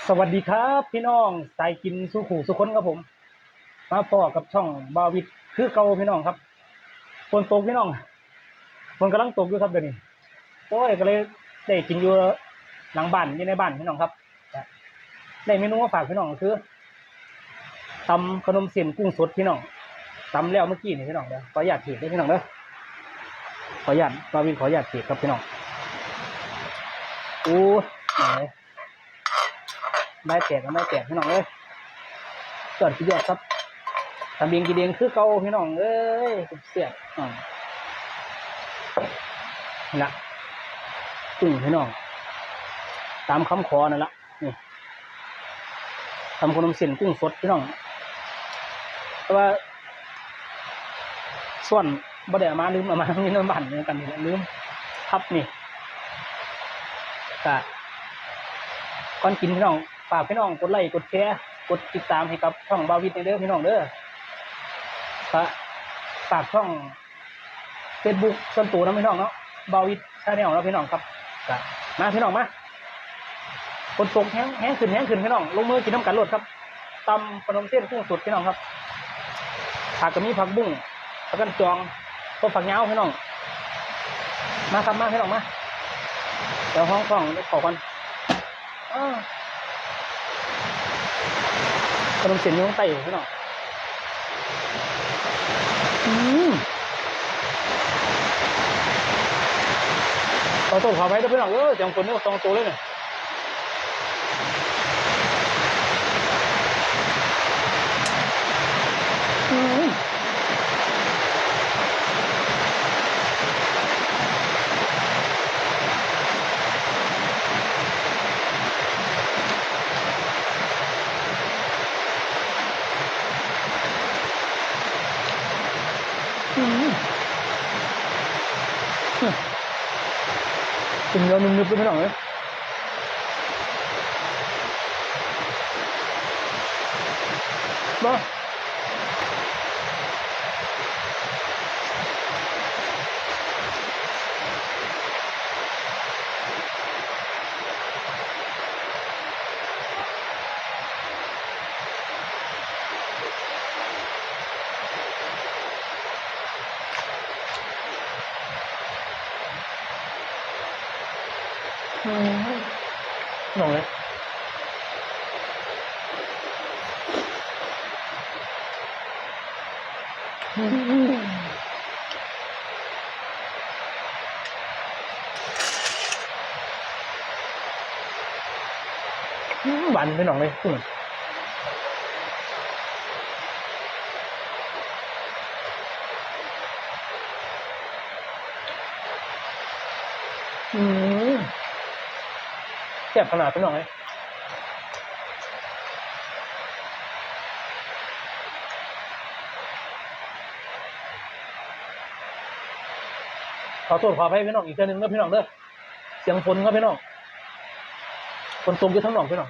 สวัสดีครับพี่น้องสายกินสุขุสุคนครับผมมาพอกับช่องบาวิดคือเก่าพี่น้องครับฝนตกพี่น้องฝนกำลังตกอยู่ครับเดี๋ยวนี้โอ้ยก็เลยได้กินอยู่หลังบ้านอยู่ในบ้านพี่น้องครับได้เมนูมาฝากพี่น้องคือตำขนมเส้นกุ้งสดพี่น้องตำแล้วเมื่อกี้นี่พี่น้องเด้อขออนุญาตเทด้วยพี่น้องเด้อขออนุญาตบาวิดขออนุญาตเทครับพี่น้องโอ้ยได้แตกก็ได้แตกพี่น้องเลยจอดกี่ยอดครับทำเบียงกี่เดียงคือเก่าพี่น้องเอ้ยเสียบนี่ละตึงพี่น้องตามคำขอนั่นละนี่ทำขนมเส้นกุ้งสดพี่น้องแต่ว่าส่วนบ่ได้เอามาลืมเอามาที่น้ำบั่นกันนี่ลืมทับนี่กะก่อนกินพี่น้องฝากพี่น้องกดไลค์กดแชร์กดติดตามให้กับช่องบาวิดในเด้อพี่น้องเด้อฝากช่องเฟซบุ๊กส่วนตัวนะพี่น้องเนาะบาวิดชาแนลนะพี่น้องครับมาพี่น้องมาคนตกแห้งขึ้นพี่น้องลงมือกินน้ำกันรดครับตำขนมเส้นกุ้งสดพี่น้องครับผักกระมีผักบุ้งผักกันจองต้นผักเงาพี่น้องมาครับมาพี่น้องมาเดี๋ยวห้องขอกันขนมเส้นอยู่ข้างใต้พี่น้องขอโทษขอไว้ด้วยพี่น้องจังคนนี้2 ตัวเลยเนี่ยกินเนื้อนุ่มๆพี่น้องเลยบ้าหน่องเลยหวานพี่น้องเลยแซ่บขนาดพี่น้องเลยขอโทษขอให้พี่น้องอีกเทื่อนึงนะพี่น้องเด้อเสียงฝนครับพี่น้องฝนตกอยู่ทั้งหนองพี่น้อง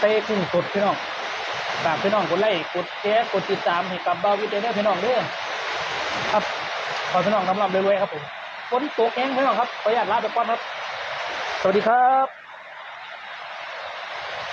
เตะกุ้งสดพี่น้องฝากพี่น้องกดไลค์กดแชร์กดติดตามให้กับบาวิดเด้อพี่น้องเด้อครับขอพี่น้องรำรวยๆครับผมฝนตกแห้งพี่น้องครับขออนุญาตลาไปก่อนครับสวัสดีครับ